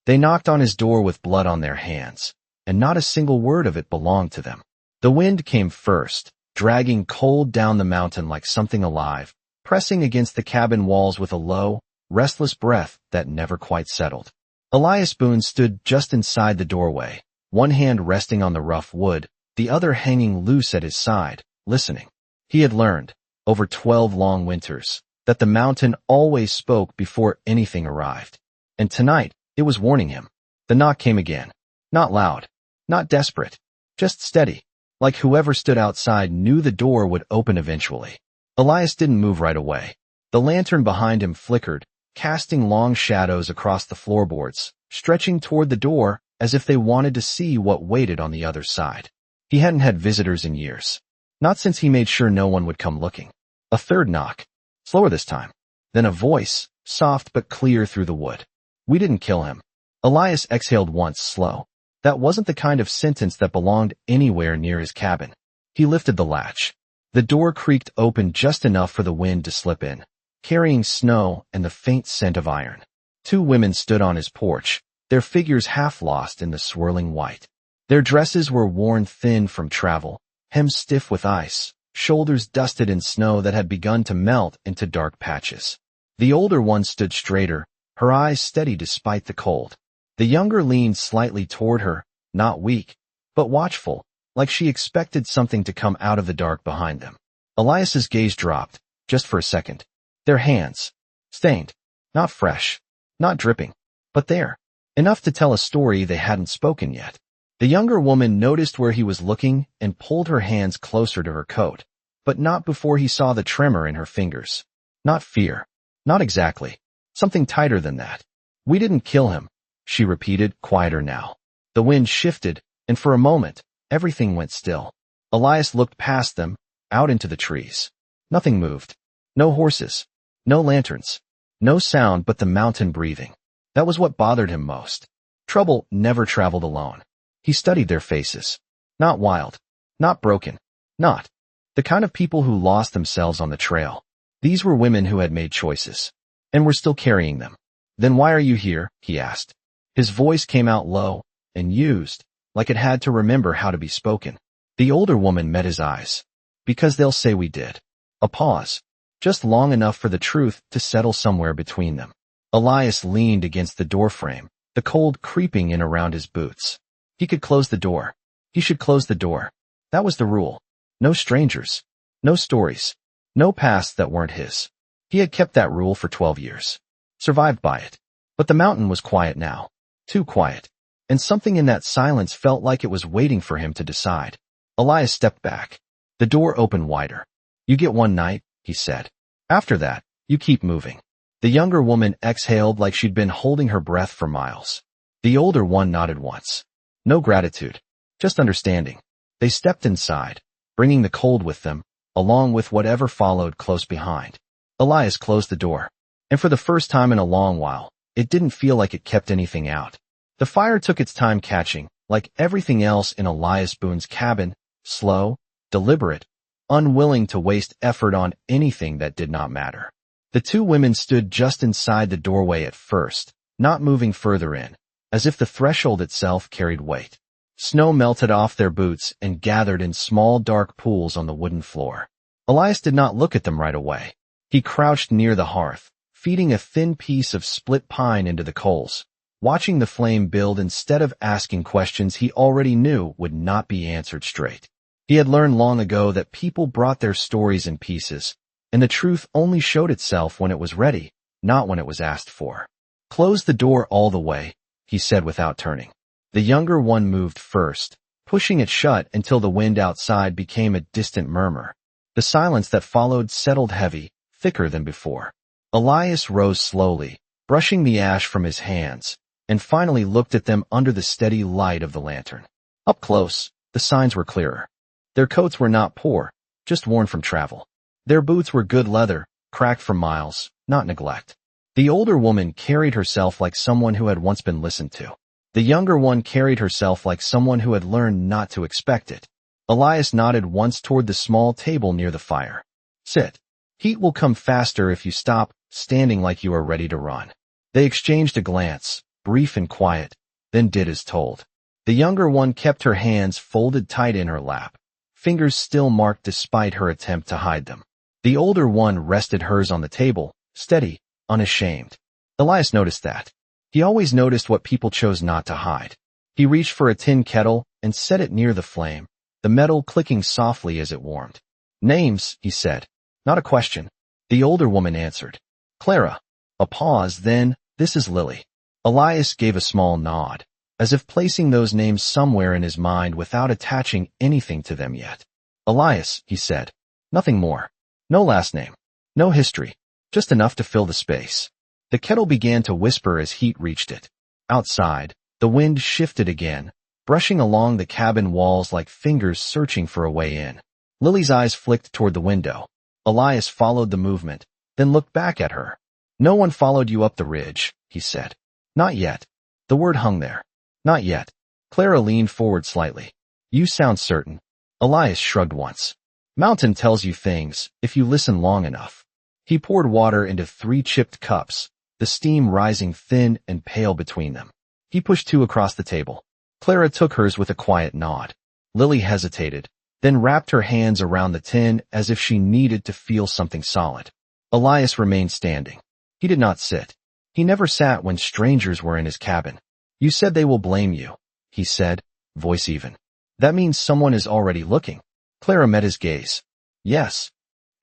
They knocked on his door with blood on their hands, and not a single word of it belonged to them. The wind came first, dragging cold down the mountain like something alive, pressing against the cabin walls with a low, restless breath that never quite settled. Elias Boone stood just inside the doorway, one hand resting on the rough wood, the other hanging loose at his side, listening. He had learned, over 12 long winters, that the mountain always spoke before anything arrived. And tonight, it was warning him. The knock came again. Not loud, not desperate, just steady, like whoever stood outside knew the door would open eventually. Elias didn't move right away. The lantern behind him flickered, casting long shadows across the floorboards, stretching toward the door as if they wanted to see what waited on the other side. He hadn't had visitors in years. Not since he made sure no one would come looking. A third knock, slower this time. Then a voice, soft but clear through the wood. "We didn't kill him." Elias exhaled once, slow. That wasn't the kind of sentence that belonged anywhere near his cabin. He lifted the latch. The door creaked open just enough for the wind to slip in, carrying snow and the faint scent of iron. 2 women stood on his porch, their figures half lost in the swirling white. Their dresses were worn thin from travel, hems stiff with ice, shoulders dusted in snow that had begun to melt into dark patches. The older one stood straighter, her eyes steady despite the cold. The younger leaned slightly toward her, not weak, but watchful, like she expected something to come out of the dark behind them. Elias's gaze dropped, just for a second. Their hands. Stained. Not fresh. Not dripping. But there. Enough to tell a story they hadn't spoken yet. The younger woman noticed where he was looking and pulled her hands closer to her coat, but not before he saw the tremor in her fingers. Not fear. Not exactly. Something tighter than that. "We didn't kill him," she repeated, quieter now. The wind shifted, and for a moment, everything went still. Elias looked past them, out into the trees. Nothing moved. No horses. No lanterns. No sound but the mountain breathing. That was what bothered him most. Trouble never traveled alone. He studied their faces. Not wild. Not broken. Not the kind of people who lost themselves on the trail. These were women who had made choices, and were still carrying them. "Then why are you here?" he asked. His voice came out low and used, like it had to remember how to be spoken. The older woman met his eyes. "Because they'll say we did." A pause, just long enough for the truth to settle somewhere between them. Elias leaned against the doorframe, the cold creeping in around his boots. He could close the door. He should close the door. That was the rule. No strangers. No stories. No pasts that weren't his. He had kept that rule for 12 years. Survived by it. But the mountain was quiet now. Too quiet. And something in that silence felt like it was waiting for him to decide. Elias stepped back. The door opened wider. "You get one night," he said. "After that, you keep moving." The younger woman exhaled like she'd been holding her breath for miles. The older one nodded once. No gratitude. Just understanding. They stepped inside, bringing the cold with them, along with whatever followed close behind. Elias closed the door. And for the first time in a long while, it didn't feel like it kept anything out. The fire took its time catching, like everything else in Elias Boone's cabin, slow, deliberate, unwilling to waste effort on anything that did not matter. The 2 women stood just inside the doorway at first, not moving further in, as if the threshold itself carried weight. Snow melted off their boots and gathered in small dark pools on the wooden floor. Elias did not look at them right away. He crouched near the hearth, feeding a thin piece of split pine into the coals, watching the flame build instead of asking questions he already knew would not be answered straight. He had learned long ago that people brought their stories in pieces, and the truth only showed itself when it was ready, not when it was asked for. "Close the door all the way," he said without turning. The younger one moved first, pushing it shut until the wind outside became a distant murmur. The silence that followed settled heavy, thicker than before. Elias rose slowly, brushing the ash from his hands, and finally looked at them under the steady light of the lantern. Up close, the signs were clearer. Their coats were not poor, just worn from travel. Their boots were good leather, cracked from miles, not neglect. The older woman carried herself like someone who had once been listened to. The younger one carried herself like someone who had learned not to expect it. Elias nodded once toward the small table near the fire. "Sit. Heat will come faster if you stop standing like you are ready to run." They exchanged a glance, brief and quiet, then did as told. The younger one kept her hands folded tight in her lap, fingers still marked despite her attempt to hide them. The older one rested hers on the table, steady, unashamed. Elias noticed that. He always noticed what people chose not to hide. He reached for a tin kettle and set it near the flame, the metal clicking softly as it warmed. "Names," he said. "Not a question." The older woman answered. "Clara." A pause, then, "This is Lily." Elias gave a small nod, as if placing those names somewhere in his mind without attaching anything to them yet. "Elias," he said. "Nothing more. No last name. No history. Just enough to fill the space." The kettle began to whisper as heat reached it. Outside, the wind shifted again, brushing along the cabin walls like fingers searching for a way in. Lily's eyes flicked toward the window. Elias followed the movement, then looked back at her. "No one followed you up the ridge," he said. "Not yet." The word hung there. "Not yet." Clara leaned forward slightly. "You sound certain." Elias shrugged once. "Mountain tells you things, if you listen long enough." He poured water into 3 chipped cups, the steam rising thin and pale between them. He pushed 2 across the table. Clara took hers with a quiet nod. Lily hesitated, then wrapped her hands around the tin as if she needed to feel something solid. Elias remained standing. He did not sit. He never sat when strangers were in his cabin. "You said they will blame you," he said, voice even. "That means someone is already looking." Clara met his gaze. "Yes.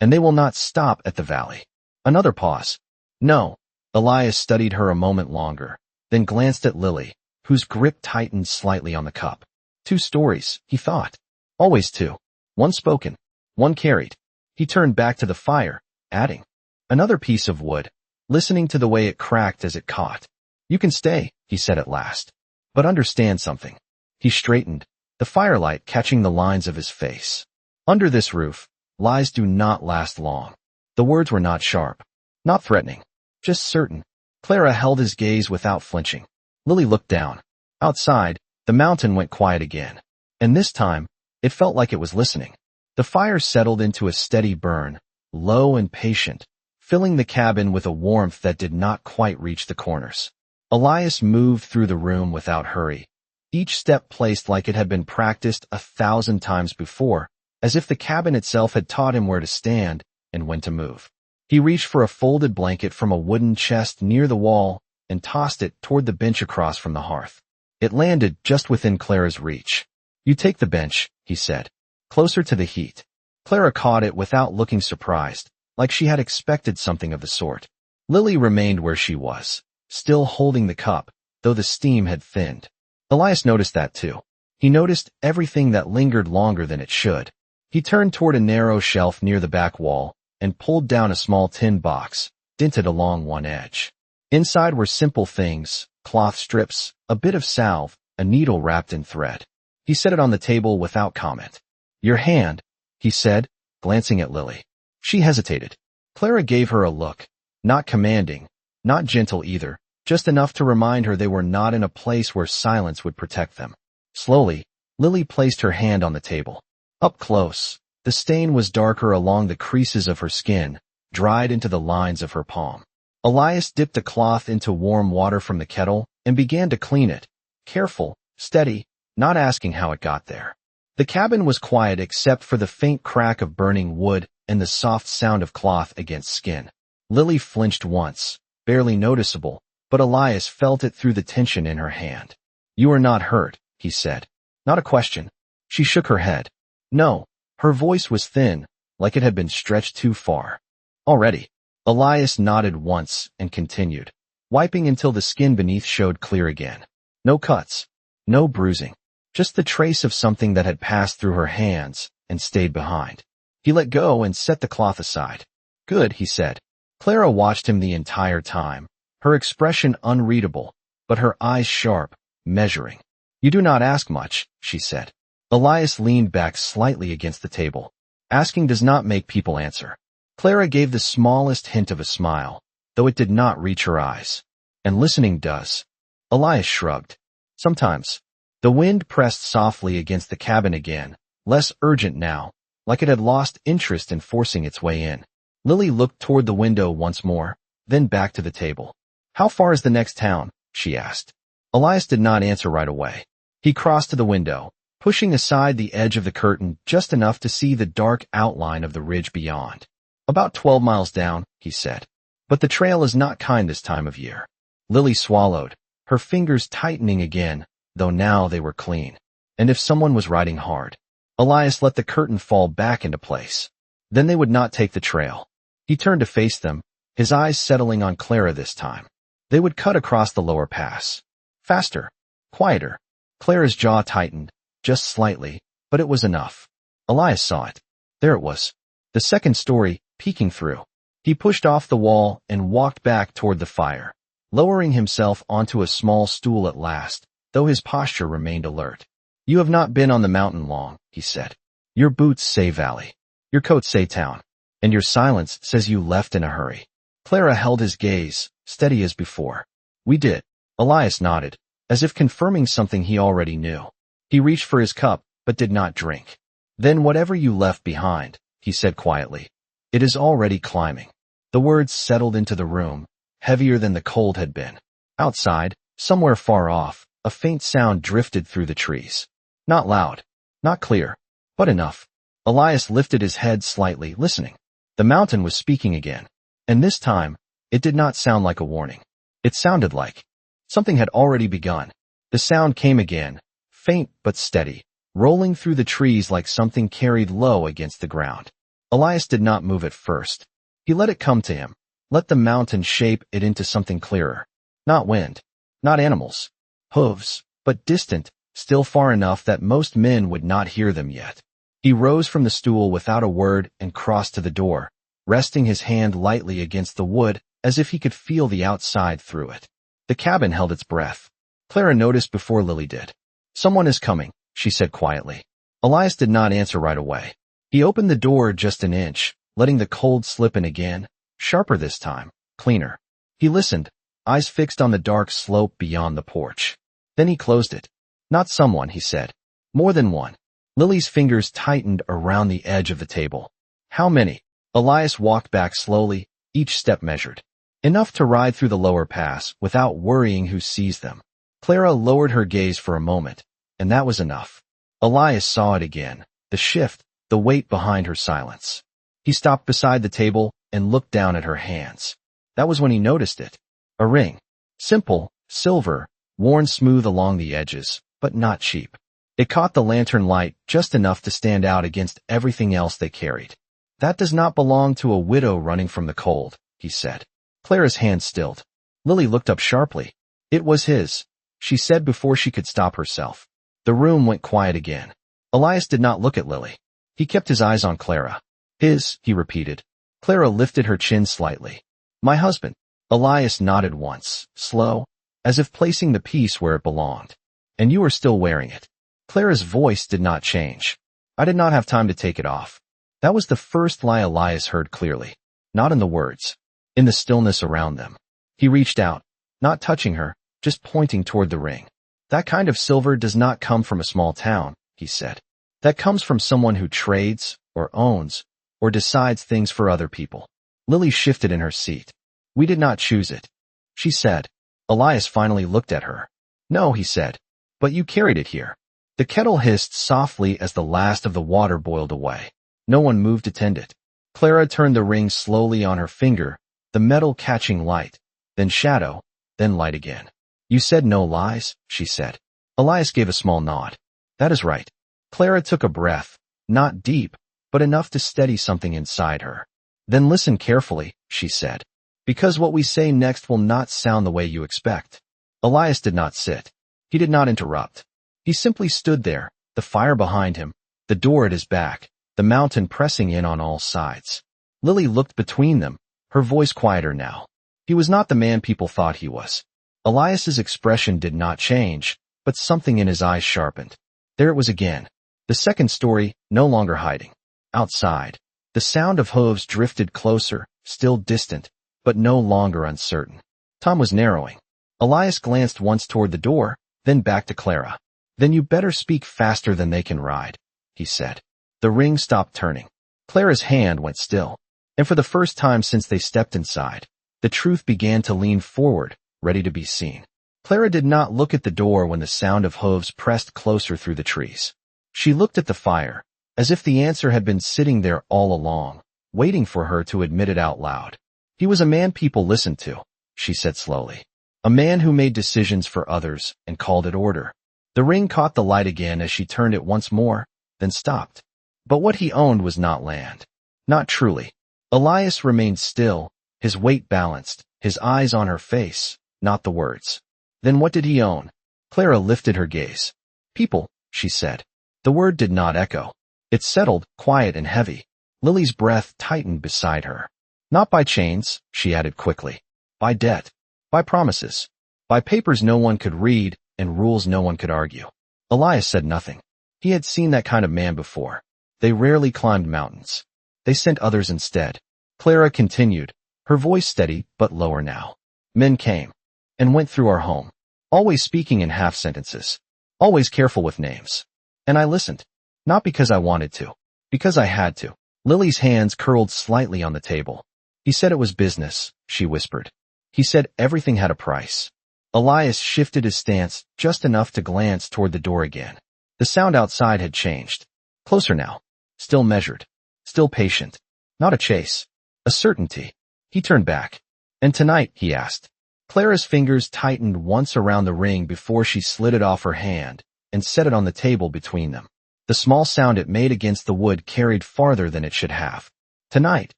And they will not stop at the valley." Another pause. "No." Elias studied her a moment longer, then glanced at Lily, whose grip tightened slightly on the cup. 2 stories, he thought. Always 2. One spoken, one carried. He turned back to the fire, adding, "Another piece of wood," listening to the way it cracked as it caught. "You can stay," he said at last. "But understand something." He straightened, the firelight catching the lines of his face. "Under this roof, lies do not last long." The words were not sharp, not threatening, just certain. Clara held his gaze without flinching. Lily looked down. Outside, the mountain went quiet again. And this time, it felt like it was listening. The fire settled into a steady burn, low and patient, filling the cabin with a warmth that did not quite reach the corners. Elias moved through the room without hurry, each step placed like it had been practiced 1,000 times before, as if the cabin itself had taught him where to stand and when to move. He reached for a folded blanket from a wooden chest near the wall and tossed it toward the bench across from the hearth. It landed just within Clara's reach. "You take the bench," he said, closer to the heat. Clara caught it without looking surprised, like she had expected something of the sort. Lily remained where she was, still holding the cup, though the steam had thinned. Elias noticed that too. He noticed everything that lingered longer than it should. He turned toward a narrow shelf near the back wall and pulled down a small tin box, dinted along one edge. Inside were simple things, cloth strips, a bit of salve, a needle wrapped in thread. He set it on the table without comment. "Your hand," he said, glancing at Lily. She hesitated. Clara gave her a look, not commanding, not gentle either, just enough to remind her they were not in a place where silence would protect them. Slowly, Lily placed her hand on the table. Up close, the stain was darker along the creases of her skin, dried into the lines of her palm. Elias dipped the cloth into warm water from the kettle and began to clean it, careful, steady, not asking how it got there. The cabin was quiet except for the faint crack of burning wood and the soft sound of cloth against skin. Lily flinched once, barely noticeable, but Elias felt it through the tension in her hand. "You are not hurt," he said. "Not a question." She shook her head. "No." Her voice was thin, like it had been stretched too far. "Already." Elias nodded once and continued, wiping until the skin beneath showed clear again. No cuts, no bruising, just the trace of something that had passed through her hands and stayed behind. He let go and set the cloth aside. "Good," he said. Clara watched him the entire time, her expression unreadable, but her eyes sharp, measuring. "You do not ask much," she said. Elias leaned back slightly against the table. "Asking does not make people answer." Clara gave the smallest hint of a smile, though it did not reach her eyes. "And listening does." Elias shrugged. "Sometimes." The wind pressed softly against the cabin again, less urgent now, like it had lost interest in forcing its way in. Lily looked toward the window once more, then back to the table. "How far is the next town?" she asked. Elias did not answer right away. He crossed to the window, pushing aside the edge of the curtain just enough to see the dark outline of the ridge beyond. About 12 miles down, he said. But the trail is not kind this time of year. Lily swallowed, her fingers tightening again, though now they were clean. And if someone was riding hard? Elias let the curtain fall back into place. Then they would not take the trail. He turned to face them, his eyes settling on Clara this time. They would cut across the lower pass. Faster. Quieter. Clara's jaw tightened, just slightly, but it was enough. Elias saw it. There it was. The second story, peeking through. He pushed off the wall and walked back toward the fire, lowering himself onto a small stool at last, though his posture remained alert. You have not been on the mountain long, he said. Your boots say valley. Your coat say town. And your silence says you left in a hurry. Clara held his gaze, steady as before. We did. Elias nodded, as if confirming something he already knew. He reached for his cup, but did not drink. Then whatever you left behind, he said quietly. It is already climbing. The words settled into the room, heavier than the cold had been. Outside, somewhere far off, a faint sound drifted through the trees. Not loud, not clear, but enough. Elias lifted his head slightly, listening. The mountain was speaking again. And this time, it did not sound like a warning. It sounded like something had already begun. The sound came again, faint but steady, rolling through the trees like something carried low against the ground. Elias did not move at first. He let it come to him, let the mountain shape it into something clearer. Not wind, not animals, hooves, but distant, still far enough that most men would not hear them yet. He rose from the stool without a word and crossed to the door, resting his hand lightly against the wood as if he could feel the outside through it. The cabin held its breath. Clara noticed before Lily did. Someone is coming, she said quietly. Elias did not answer right away. He opened the door just an inch, letting the cold slip in again, sharper this time, cleaner. He listened, eyes fixed on the dark slope beyond the porch. Then he closed it. Not someone, he said. More than one. Lily's fingers tightened around the edge of the table. How many? Elias walked back slowly, each step measured. Enough to ride through the lower pass without worrying who sees them. Clara lowered her gaze for a moment, and that was enough. Elias saw it again, the shift, the weight behind her silence. He stopped beside the table and looked down at her hands. That was when he noticed it. A ring. Simple, silver, worn smooth along the edges, but not cheap. It caught the lantern light just enough to stand out against everything else they carried. That does not belong to a widow running from the cold, he said. Clara's hand stilled. Lily looked up sharply. It was his, she said before she could stop herself. The room went quiet again. Elias did not look at Lily. He kept his eyes on Clara. His, he repeated. Clara lifted her chin slightly. My husband. Elias nodded once, slow, as if placing the piece where it belonged. And you are still wearing it. Clara's voice did not change. I did not have time to take it off. That was the first lie Elias heard clearly. Not in the words. In the stillness around them. He reached out, not touching her, just pointing toward the ring. That kind of silver does not come from a small town, he said. That comes from someone who trades, or owns, or decides things for other people. Lily shifted in her seat. We did not choose it, she said. Elias finally looked at her. No, he said. But you carried it here. The kettle hissed softly as the last of the water boiled away. No one moved to tend it. Clara turned the ring slowly on her finger, the metal catching light, then shadow, then light again. You said no lies, she said. Elias gave a small nod. That is right. Clara took a breath, not deep, but enough to steady something inside her. Then listen carefully, she said. Because what we say next will not sound the way you expect. Elias did not sit. He did not interrupt. He simply stood there, the fire behind him, the door at his back, the mountain pressing in on all sides. Lily looked between them, her voice quieter now. He was not the man people thought he was. Elias's expression did not change, but something in his eyes sharpened. There it was again. The second story, no longer hiding. Outside. The sound of hooves drifted closer, still distant, but no longer uncertain. Time was narrowing. Elias glanced once toward the door, then back to Clara. Then you better speak faster than they can ride, he said. The ring stopped turning. Clara's hand went still. And for the first time since they stepped inside, the truth began to lean forward, ready to be seen. Clara did not look at the door when the sound of hooves pressed closer through the trees. She looked at the fire, as if the answer had been sitting there all along, waiting for her to admit it out loud. He was a man people listened to, she said slowly. A man who made decisions for others and called it order. The ring caught the light again as she turned it once more, then stopped. But what he owned was not land. Not truly. Elias remained still, his weight balanced, his eyes on her face, not the words. Then what did he own? Clara lifted her gaze. People, she said. The word did not echo. It settled, quiet and heavy. Lily's breath tightened beside her. Not by chains, she added quickly. By debt. By promises. By papers no one could read and rules no one could argue. Elias said nothing. He had seen that kind of man before. They rarely climbed mountains. They sent others instead. Clara continued, her voice steady but lower now. Men came and went through our home, always speaking in half sentences, always careful with names. And I listened, not because I wanted to, because I had to. Lily's hands curled slightly on the table. He said it was business, she whispered. He said everything had a price. Elias shifted his stance just enough to glance toward the door again. The sound outside had changed. Closer now. Still measured. Still patient. Not a chase. A certainty. He turned back. And tonight, he asked. Clara's fingers tightened once around the ring before she slid it off her hand and set it on the table between them. The small sound it made against the wood carried farther than it should have. Tonight,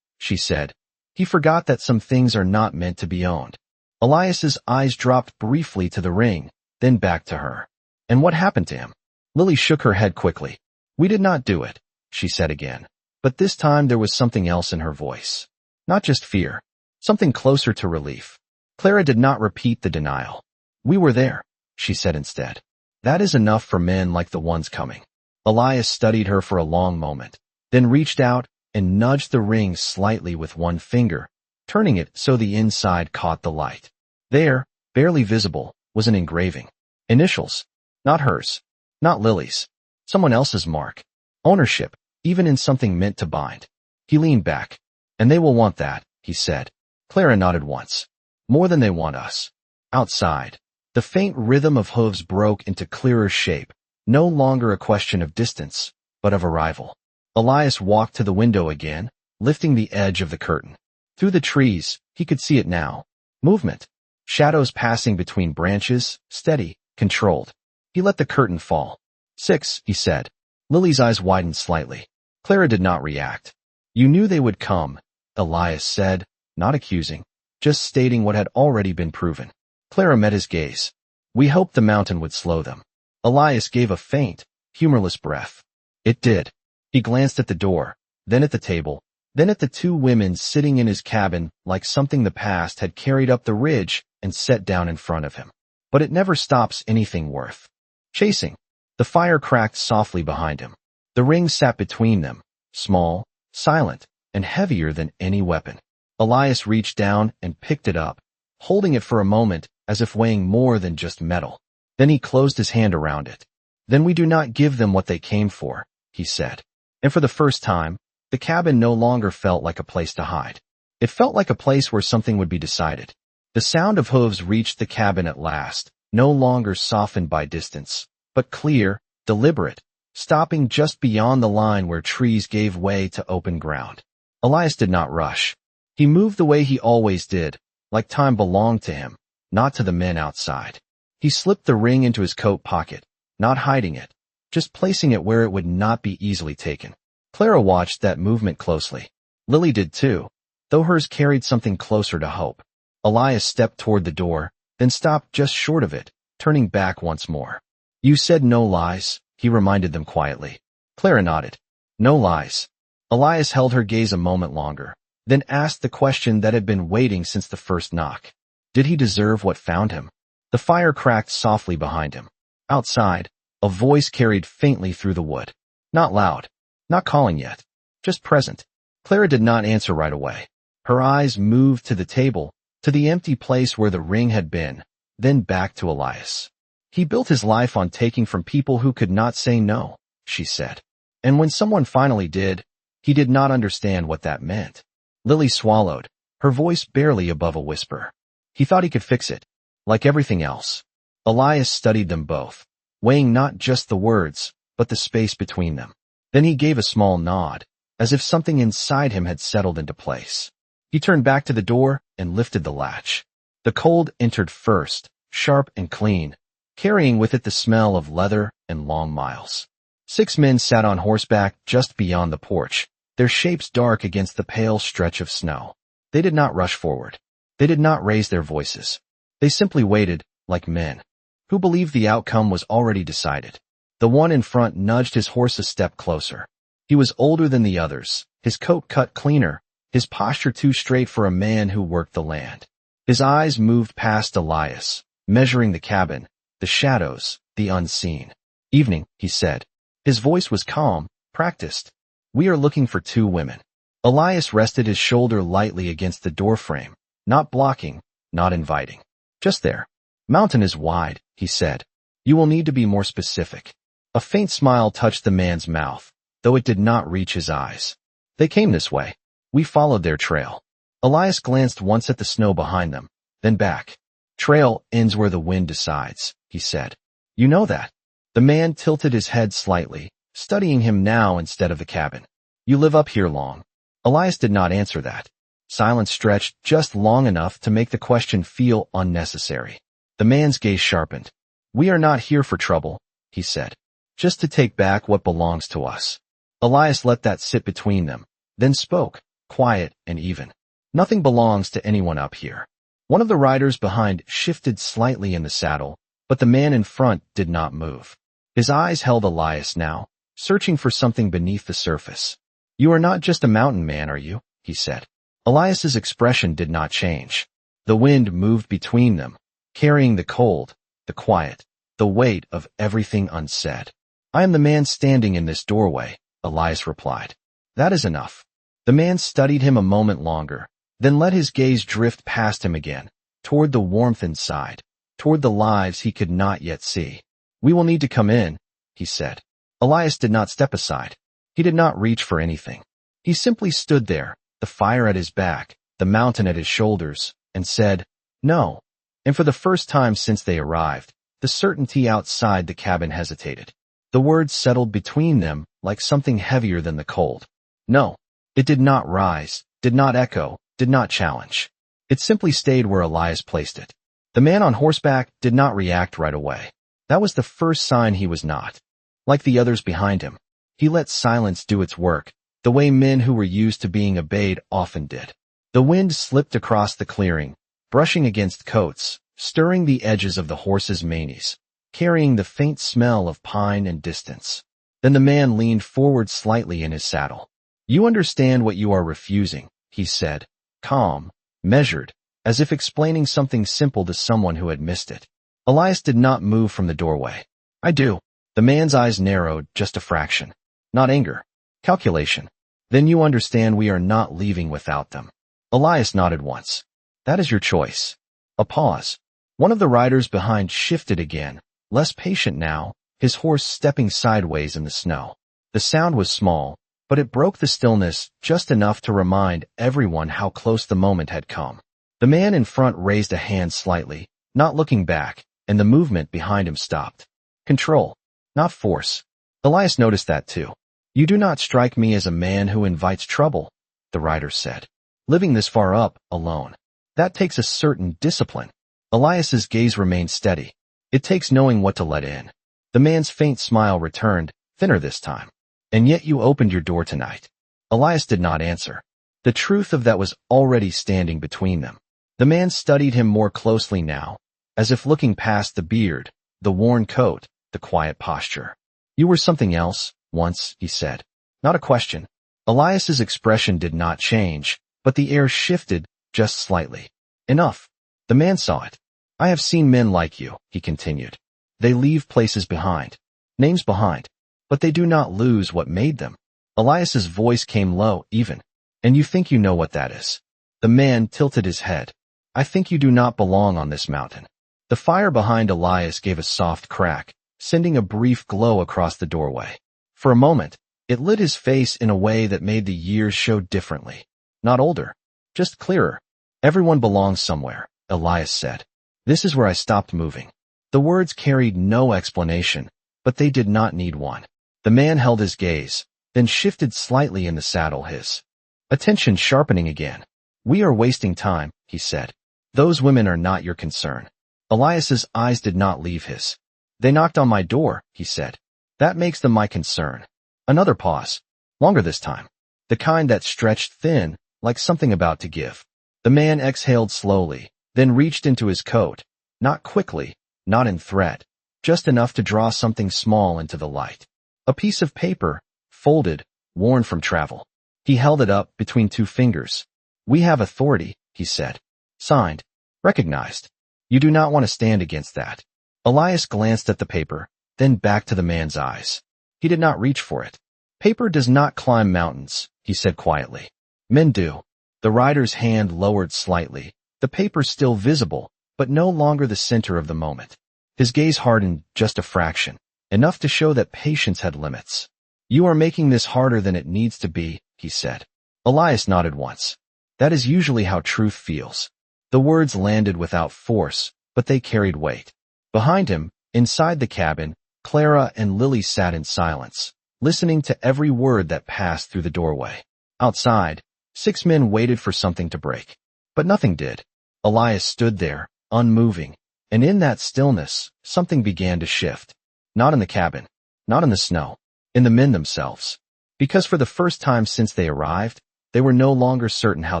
she said. He forgot that some things are not meant to be owned. Elias's eyes dropped briefly to the ring, then back to her. And what happened to him? Lily shook her head quickly. We did not do it, she said again. But this time there was something else in her voice. Not just fear. Something closer to relief. Clara did not repeat the denial. We were there, she said instead. That is enough for men like the ones coming. Elias studied her for a long moment, then reached out and nudged the ring slightly with one finger, turning it so the inside caught the light. There, barely visible, was an engraving. Initials. Not hers. Not Lily's. Someone else's mark. Ownership, even in something meant to bind. He leaned back. And they will want that, he said. Clara nodded once. More than they want us. Outside, the faint rhythm of hooves broke into clearer shape, no longer a question of distance, but of arrival. Elias walked to the window again, lifting the edge of the curtain. Through the trees, he could see it now. Movement. Shadows passing between branches, steady, controlled. He let the curtain fall. 6, he said. Lily's eyes widened slightly. Clara did not react. You knew they would come, Elias said, not accusing, just stating what had already been proven. Clara met his gaze. We hoped the mountain would slow them. Elias gave a faint, humorless breath. It did. He glanced at the door, then at the table, then at the two women sitting in his cabin like something the past had carried up the ridge and set down in front of him. But it never stops anything worth chasing. The fire cracked softly behind him. The ring sat between them, small, silent, and heavier than any weapon. Elias reached down and picked it up, holding it for a moment as if weighing more than just metal. Then he closed his hand around it. Then we do not give them what they came for, he said. And for the first time, the cabin no longer felt like a place to hide. It felt like a place where something would be decided. The sound of hooves reached the cabin at last, no longer softened by distance, but clear, deliberate, stopping just beyond the line where trees gave way to open ground. Elias did not rush. He moved the way he always did, like time belonged to him, not to the men outside. He slipped the ring into his coat pocket, not hiding it, just placing it where it would not be easily taken. Clara watched that movement closely. Lily did too, though hers carried something closer to hope. Elias stepped toward the door, then stopped just short of it, turning back once more. You said no lies, he reminded them quietly. Clara nodded. No lies. Elias held her gaze a moment longer, then asked the question that had been waiting since the first knock. Did he deserve what found him? The fire cracked softly behind him. Outside, a voice carried faintly through the wood. Not loud. Not calling yet. Just present. Clara did not answer right away. Her eyes moved to the table, to the empty place where the ring had been, then back to Elias. He built his life on taking from people who could not say no, she said. And when someone finally did, he did not understand what that meant. Lily swallowed, her voice barely above a whisper. He thought he could fix it. Like everything else. Elias studied them both, weighing not just the words, but the space between them. Then he gave a small nod, as if something inside him had settled into place. He turned back to the door and lifted the latch. The cold entered first, sharp and clean, carrying with it the smell of leather and long miles. 6 men sat on horseback just beyond the porch, their shapes dark against the pale stretch of snow. They did not rush forward. They did not raise their voices. They simply waited, like men who believed the outcome was already decided. The one in front nudged his horse a step closer. He was older than the others, his coat cut cleaner, his posture too straight for a man who worked the land. His eyes moved past Elias, measuring the cabin, the shadows, the unseen. "Evening," he said. His voice was calm, practiced. "We are looking for 2 women." Elias rested his shoulder lightly against the doorframe, not blocking, not inviting. "Just there. Mountain is wide," he said. "You will need to be more specific." A faint smile touched the man's mouth, though it did not reach his eyes. "They came this way. We followed their trail." Elias glanced once at the snow behind them, then back. "Trail ends where the wind decides," he said. "You know that?" The man tilted his head slightly, studying him now instead of the cabin. "You live up here long?" Elias did not answer that. Silence stretched just long enough to make the question feel unnecessary. The man's gaze sharpened. "We are not here for trouble," he said. "Just to take back what belongs to us." Elias let that sit between them, then spoke, quiet and even. "Nothing belongs to anyone up here." One of the riders behind shifted slightly in the saddle, but the man in front did not move. His eyes held Elias now, searching for something beneath the surface. "You are not just a mountain man, are you?" he said. Elias's expression did not change. The wind moved between them, carrying the cold, the quiet, the weight of everything unsaid. "I am the man standing in this doorway," Elias replied. "That is enough." The man studied him a moment longer, then let his gaze drift past him again, toward the warmth inside, toward the lives he could not yet see. "We will need to come in," he said. Elias did not step aside. He did not reach for anything. He simply stood there, the fire at his back, the mountain at his shoulders, and said, "No." And for the first time since they arrived, the certainty outside the cabin hesitated. The words settled between them like something heavier than the cold. "No." It did not rise, did not echo, did not challenge. It simply stayed where Elias placed it. The man on horseback did not react right away. That was the first sign he was not like the others behind him. He let silence do its work, the way men who were used to being obeyed often did. The wind slipped across the clearing, brushing against coats, stirring the edges of the horses' manes, carrying the faint smell of pine and distance. Then the man leaned forward slightly in his saddle. "You understand what you are refusing," he said, calm, measured, as if explaining something simple to someone who had missed it. Elias did not move from the doorway. "I do." The man's eyes narrowed just a fraction. Not anger. Calculation. "Then you understand we are not leaving without them." Elias nodded once. "That is your choice." A pause. One of the riders behind shifted again, less patient now, his horse stepping sideways in the snow. The sound was small, but it broke the stillness just enough to remind everyone how close the moment had come. The man in front raised a hand slightly, not looking back, and the movement behind him stopped. "Control, not force." Elias noticed that too. "You do not strike me as a man who invites trouble," the rider said. "Living this far up, alone. That takes a certain discipline." Elias's gaze remained steady. "It takes knowing what to let in." The man's faint smile returned, thinner this time. "And yet you opened your door tonight." Elias did not answer. The truth of that was already standing between them. The man studied him more closely now, as if looking past the beard, the worn coat, the quiet posture. "You were something else, once," he said. Not a question. Elias's expression did not change, but the air shifted just slightly. "Enough." The man saw it. "I have seen men like you," he continued. "They leave places behind, names behind, but they do not lose what made them." Elias's voice came low, even. "And you think you know what that is?" The man tilted his head. "I think you do not belong on this mountain." The fire behind Elias gave a soft crack, sending a brief glow across the doorway. For a moment, it lit his face in a way that made the years show differently. Not older, just clearer. "Everyone belongs somewhere," Elias said. "This is where I stopped moving." The words carried no explanation, but they did not need one. The man held his gaze, then shifted slightly in the saddle, his attention sharpening again. "We are wasting time," he said. "Those women are not your concern." Elias's eyes did not leave his. "They knocked on my door," he said. "That makes them my concern." Another pause. Longer this time. The kind that stretched thin, like something about to give. The man exhaled slowly, then reached into his coat. Not quickly, not in threat, just enough to draw something small into the light. A piece of paper, folded, worn from travel. He held it up between two fingers. "We have authority," he said. "Signed. Recognized. You do not want to stand against that." Elias glanced at the paper, then back to the man's eyes. He did not reach for it. "Paper does not climb mountains," he said quietly. "Men do." The rider's hand lowered slightly, the paper still visible, but no longer the center of the moment. His gaze hardened just a fraction, enough to show that patience had limits. "You are making this harder than it needs to be," he said. Elias nodded once. That is usually how truth feels. The words landed without force, but they carried weight. Behind him, inside the cabin, Clara and Lily sat in silence, listening to every word that passed through the doorway. Outside, 6 men waited for something to break. But nothing did. Elias stood there, unmoving, and in that stillness, something began to shift. Not in the cabin, not in the snow, in the men themselves. Because for the first time since they arrived, they were no longer certain how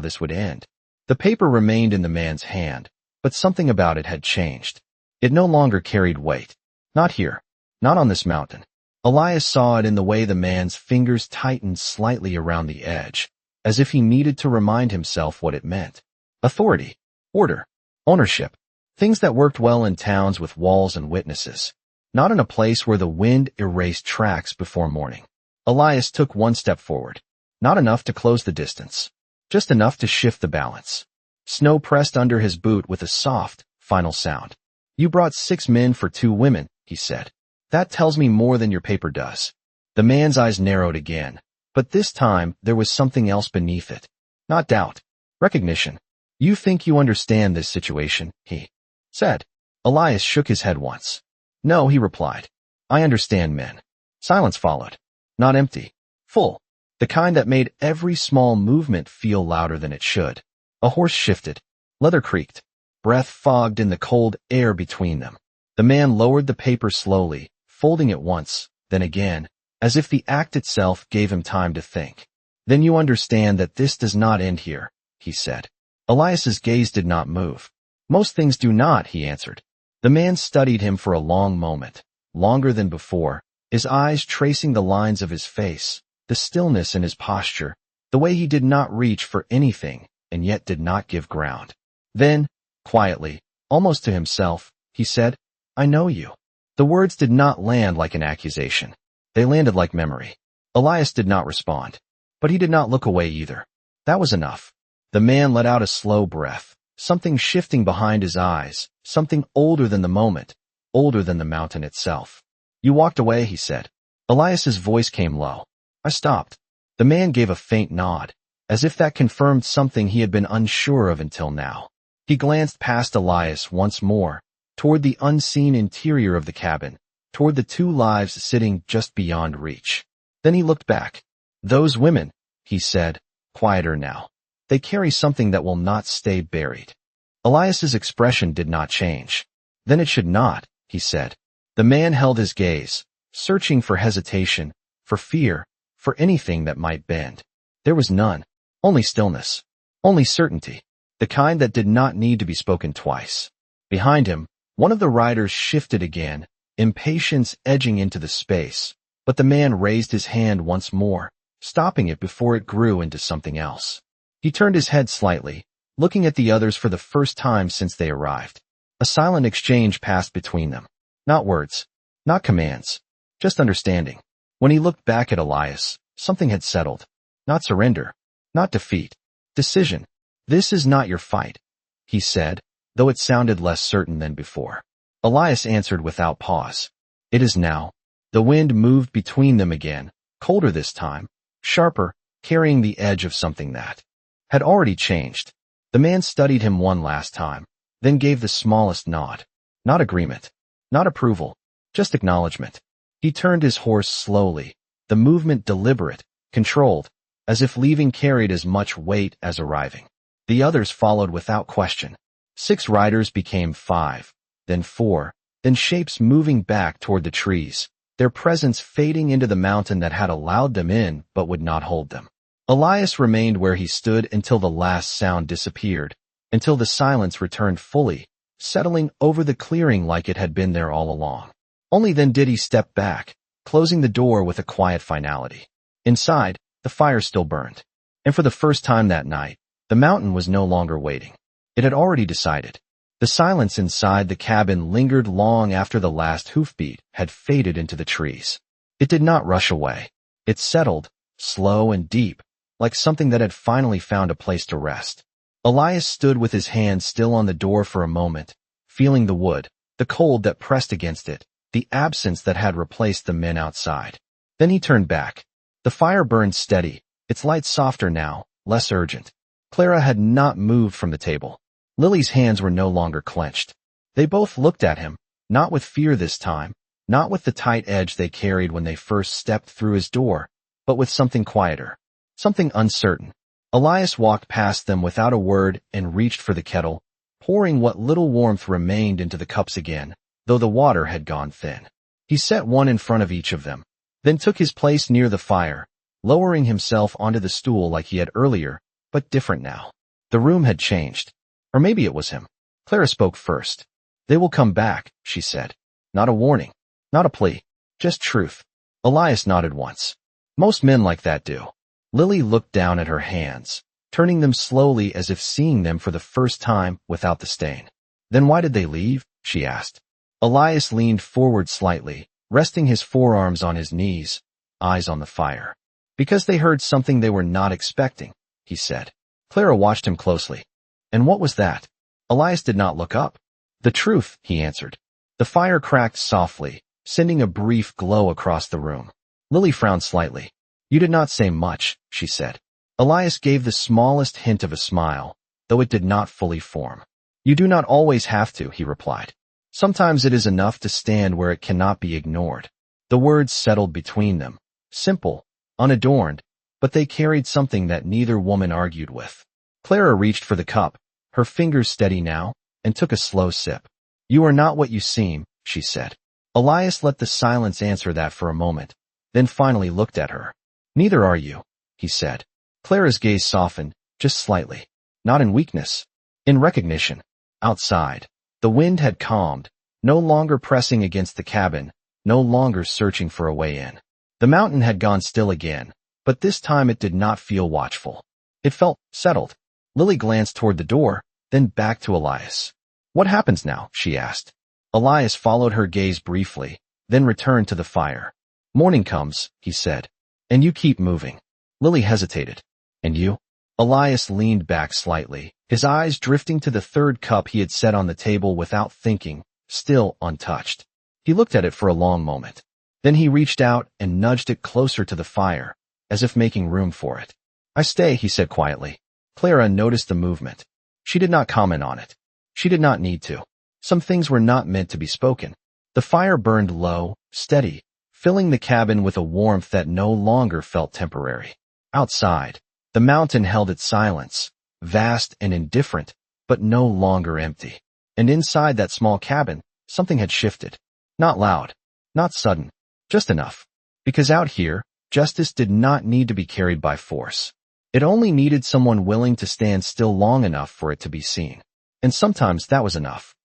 this would end. The paper remained in the man's hand, but something about it had changed. It no longer carried weight. Not here. Not on this mountain. Elias saw it in the way the man's fingers tightened slightly around the edge, as if he needed to remind himself what it meant. Authority, order, ownership, things that worked well in towns with walls and witnesses, not in a place where the wind erased tracks before morning. Elias took one step forward, not enough to close the distance, just enough to shift the balance. Snow pressed under his boot with a soft, final sound. "You brought 6 men for 2 women," he said. "That tells me more than your paper does." The man's eyes narrowed again, but this time there was something else beneath it. Not doubt. Recognition. "You think you understand this situation," he said. Elias shook his head once. "No," he replied. "I understand men." Silence followed. Not empty. Full. The kind that made every small movement feel louder than it should. A horse shifted. Leather creaked. Breath fogged in the cold air between them. The man lowered the paper slowly, folding it once, then again, as if the act itself gave him time to think. "Then you understand that this does not end here," he said. Elias's gaze did not move. "Most things do not," he answered. The man studied him for a long moment, longer than before, his eyes tracing the lines of his face, the stillness in his posture, the way he did not reach for anything and yet did not give ground. Then, quietly, almost to himself, he said, "I know you." The words did not land like an accusation. They landed like memory. Elias did not respond, but he did not look away either. That was enough. The man let out a slow breath, something shifting behind his eyes, something older than the moment, older than the mountain itself. "You walked away," he said. Elias's voice came low. "I stopped." The man gave a faint nod, as if that confirmed something he had been unsure of until now. He glanced past Elias once more, toward the unseen interior of the cabin, toward the 2 lives sitting just beyond reach. Then he looked back. "Those women," he said, quieter now. "They carry something that will not stay buried." Elias's expression did not change. "Then it should not," he said. The man held his gaze, searching for hesitation, for fear, for anything that might bend. There was none. Only stillness. Only certainty. The kind that did not need to be spoken twice. Behind him, one of the riders shifted again, impatience edging into the space, but the man raised his hand once more, stopping it before it grew into something else. He turned his head slightly, looking at the others for the first time since they arrived. A silent exchange passed between them. Not words, not commands, just understanding. When he looked back at Elias, something had settled. Not surrender, not defeat, decision. "This is not your fight," he said, though it sounded less certain than before. Elias answered without pause. "It is now." The wind moved between them again, colder this time, sharper, carrying the edge of something that had already changed. The man studied him one last time, then gave the smallest nod. Not agreement. Not approval, just acknowledgement. He turned his horse slowly, the movement deliberate, controlled, as if leaving carried as much weight as arriving. The others followed without question. 6 riders became 5, then 4, then shapes moving back toward the trees, their presence fading into the mountain that had allowed them in but would not hold them. Elias remained where he stood until the last sound disappeared, until the silence returned fully, settling over the clearing like it had been there all along. Only then did he step back, closing the door with a quiet finality. Inside, the fire still burned. And for the first time that night, the mountain was no longer waiting. It had already decided. The silence inside the cabin lingered long after the last hoofbeat had faded into the trees. It did not rush away. It settled, slow and deep, like something that had finally found a place to rest. Elias stood with his hand still on the door for a moment, feeling the wood, the cold that pressed against it, the absence that had replaced the men outside. Then he turned back. The fire burned steady, its light softer now, less urgent. Clara had not moved from the table. Lily's hands were no longer clenched. They both looked at him, not with fear this time, not with the tight edge they carried when they first stepped through his door, but with something quieter, something uncertain. Elias walked past them without a word and reached for the kettle, pouring what little warmth remained into the cups again, though the water had gone thin. He set one in front of each of them, then took his place near the fire, lowering himself onto the stool like he had earlier, but different now. The room had changed. Or maybe it was him. Clara spoke first. "They will come back," she said. Not a warning, not a plea, just truth. Elias nodded once. Most men like that do. Lily looked down at her hands, turning them slowly as if seeing them for the first time without the stain. "Then why did they leave?" she asked. Elias leaned forward slightly, resting his forearms on his knees, eyes on the fire. "Because they heard something they were not expecting," he said. Clara watched him closely. "And what was that?" Elias did not look up. "The truth," he answered. The fire cracked softly, sending a brief glow across the room. Lily frowned slightly. "You did not say much," she said. Elias gave the smallest hint of a smile, though it did not fully form. "You do not always have to," he replied. "Sometimes it is enough to stand where it cannot be ignored." The words settled between them, simple, unadorned, but they carried something that neither woman argued with. Clara reached for the cup, her fingers steady now, and took a slow sip. "You are not what you seem," she said. Elias let the silence answer that for a moment, then finally looked at her. "Neither are you," he said. Clara's gaze softened, just slightly. Not in weakness, in recognition. Outside, the wind had calmed, no longer pressing against the cabin, no longer searching for a way in. The mountain had gone still again, but this time it did not feel watchful. It felt settled. Lily glanced toward the door, then back to Elias. "What happens now?" she asked. Elias followed her gaze briefly, then returned to the fire. "Morning comes," he said. "And you keep moving." Lily hesitated. "And you?" Elias leaned back slightly, his eyes drifting to the third cup he had set on the table without thinking, still untouched. He looked at it for a long moment. Then he reached out and nudged it closer to the fire, as if making room for it. "I stay," he said quietly. Clara noticed the movement. She did not comment on it. She did not need to. Some things were not meant to be spoken. The fire burned low, steady, filling the cabin with a warmth that no longer felt temporary. Outside, the mountain held its silence, vast and indifferent, but no longer empty. And inside that small cabin, something had shifted. Not loud, not sudden, just enough. Because out here, justice did not need to be carried by force. It only needed someone willing to stand still long enough for it to be seen. And sometimes that was enough.